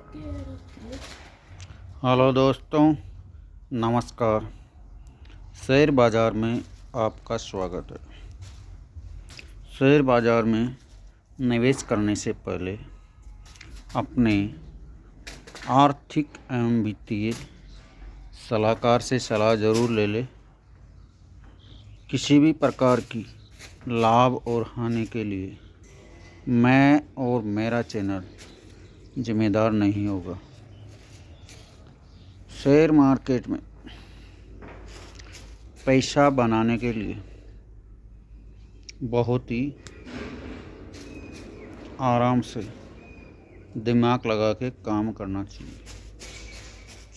Hello दोस्तों, नमस्कार। Share बाज़ार में आपका स्वागत है। शेयर बाज़ार में निवेश करने से पहले अपने आर्थिक एवं वित्तीय सलाहकार से सलाह ज़रूर ले लें। किसी भी प्रकार की लाभ और हानि के लिए मैं और मेरा चैनल जिम्मेदार नहीं होगा। शेयर मार्केट में पैसा बनाने के लिए बहुत ही आराम से दिमाग लगा के काम करना चाहिए।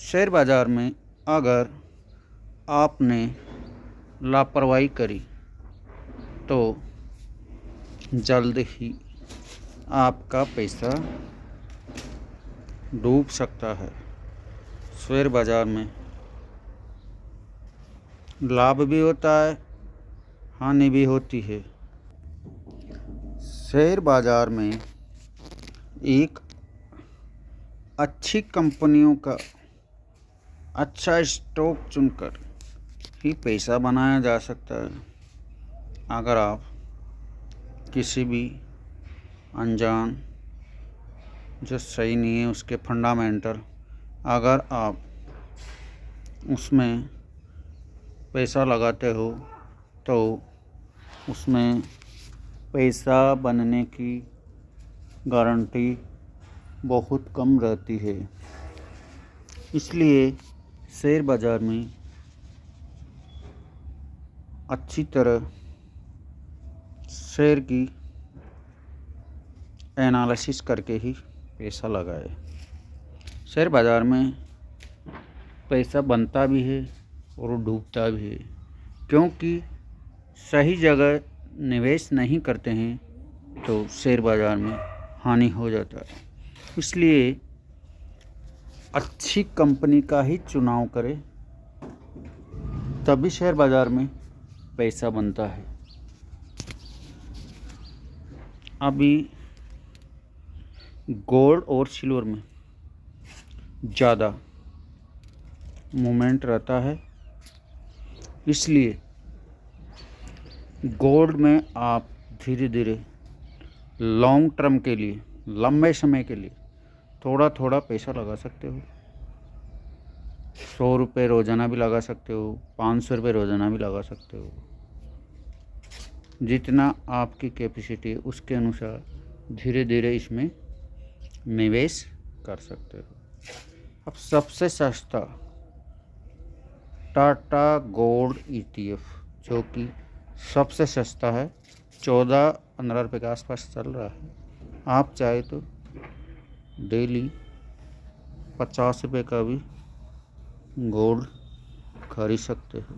शेयर बाज़ार में अगर आपने लापरवाही करी तो जल्द ही आपका पैसा डूब सकता है। शेयर बाज़ार में लाभ भी होता है, हानि भी होती है। शेयर बाज़ार में एक अच्छी कंपनियों का अच्छा स्टॉक चुनकर ही पैसा बनाया जा सकता है। अगर आप किसी भी अनजान जो सही नहीं है उसके फंडामेंटल अगर आप उसमें पैसा लगाते हो तो उसमें पैसा बनने की गारंटी बहुत कम रहती है। इसलिए शेयर बाज़ार में अच्छी तरह शेयर की एनालिसिस करके ही पैसा लगाए। शेयर बाज़ार में पैसा बनता भी है और डूबता भी है, क्योंकि सही जगह निवेश नहीं करते हैं तो शेयर बाज़ार में हानि हो जाता है। इसलिए अच्छी कंपनी का ही चुनाव करें, तभी शेयर बाज़ार में पैसा बनता है। अभी गोल्ड और सिल्वर में ज़्यादा मूवमेंट रहता है, इसलिए गोल्ड में आप धीरे धीरे लॉन्ग टर्म के लिए, लंबे समय के लिए थोड़ा थोड़ा पैसा लगा सकते हो। 100 रुपये रोज़ाना भी लगा सकते हो, 500 रुपये रोज़ाना भी लगा सकते हो। जितना आपकी कैपेसिटी उसके अनुसार धीरे धीरे इसमें निवेश कर सकते हो। अब सबसे सस्ता टाटा गोल्ड ETF, जो कि सबसे सस्ता है, 14-15 रुपये के आसपास चल रहा है। आप चाहे तो डेली 50 रुपये का भी गोल्ड खरीद सकते हो।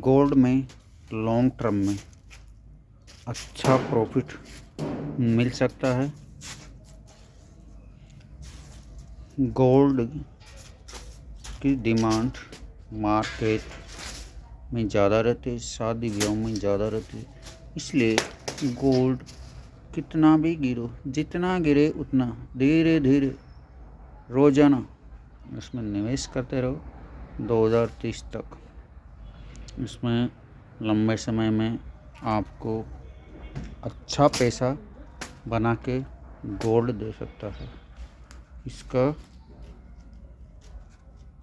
गोल्ड में लॉन्ग टर्म में अच्छा प्रॉफिट मिल सकता है। गोल्ड की डिमांड मार्केट में ज़्यादा रहती है, शादी ब्याह में ज़्यादा रहती है। इसलिए गोल्ड कितना भी गिरो, जितना गिरे उतना धीरे धीरे रोज़ाना इसमें निवेश करते रहो 2030 तक। इसमें लंबे समय में आपको अच्छा पैसा बना के गोल्ड दे सकता है। इसका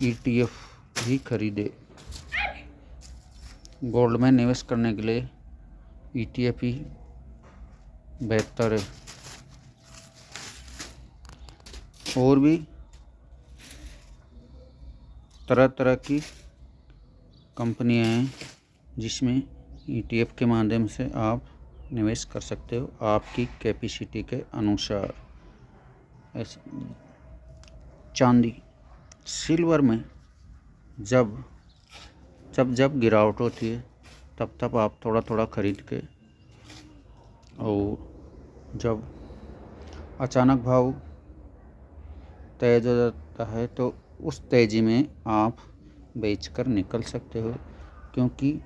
ETF भी खरीदे। गोल्ड में निवेश करने के लिए ETF ही बेहतर है। और भी तरह तरह की कंपनियां हैं जिसमें ETF के माध्यम से आप निवेश कर सकते हो आपकी कैपेसिटी के अनुसार। चांदी, सिल्वर में जब गिरावट होती है तब आप थोड़ा थोड़ा खरीद के, और जब अचानक भाव तेज हो जाता है तो उस तेज़ी में आप बेचकर निकल सकते हो, क्योंकि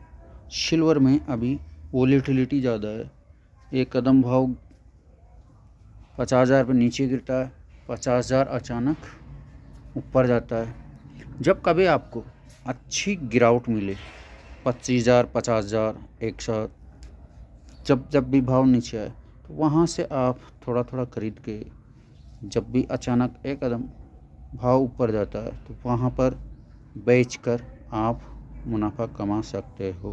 सिल्वर में अभी वोलेटिलिटी ज़्यादा है। एक कदम भाव 50,000 पे नीचे गिरता है 50,000 अचानक ऊपर जाता है। जब कभी आपको अच्छी गिरावट मिले 25,000, 50,000 एक साथ, जब भी भाव नीचे आए तो वहाँ से आप थोड़ा थोड़ा खरीद के, जब भी अचानक एकदम भाव ऊपर जाता है तो वहाँ पर बेचकर आप मुनाफा कमा सकते हो।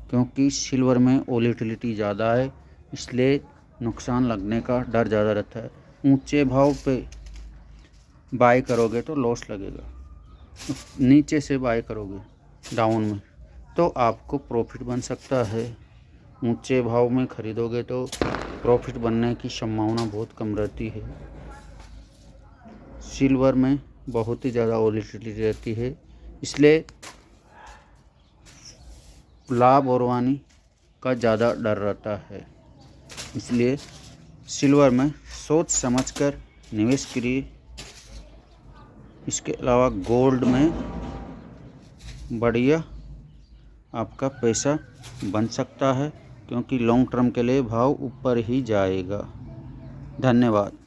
क्योंकि सिल्वर में वोलेटिलिटी ज़्यादा है, इसलिए नुकसान लगने का डर ज़्यादा रहता है। ऊंचे भाव पे बाय करोगे तो लॉस लगेगा, नीचे से बाय करोगे डाउन में तो आपको प्रॉफिट बन सकता है। ऊंचे भाव में ख़रीदोगे तो प्रॉफिट बनने की संभावना बहुत कम रहती है। सिल्वर में बहुत ही ज़्यादा वोलेटिलिटी रहती है, इसलिए लाभ और हानि का ज़्यादा डर रहता है। इसलिए सिल्वर में सोच समझकर निवेश करिए। इसके अलावा गोल्ड में बढ़िया आपका पैसा बन सकता है, क्योंकि लॉन्ग टर्म के लिए भाव ऊपर ही जाएगा। धन्यवाद।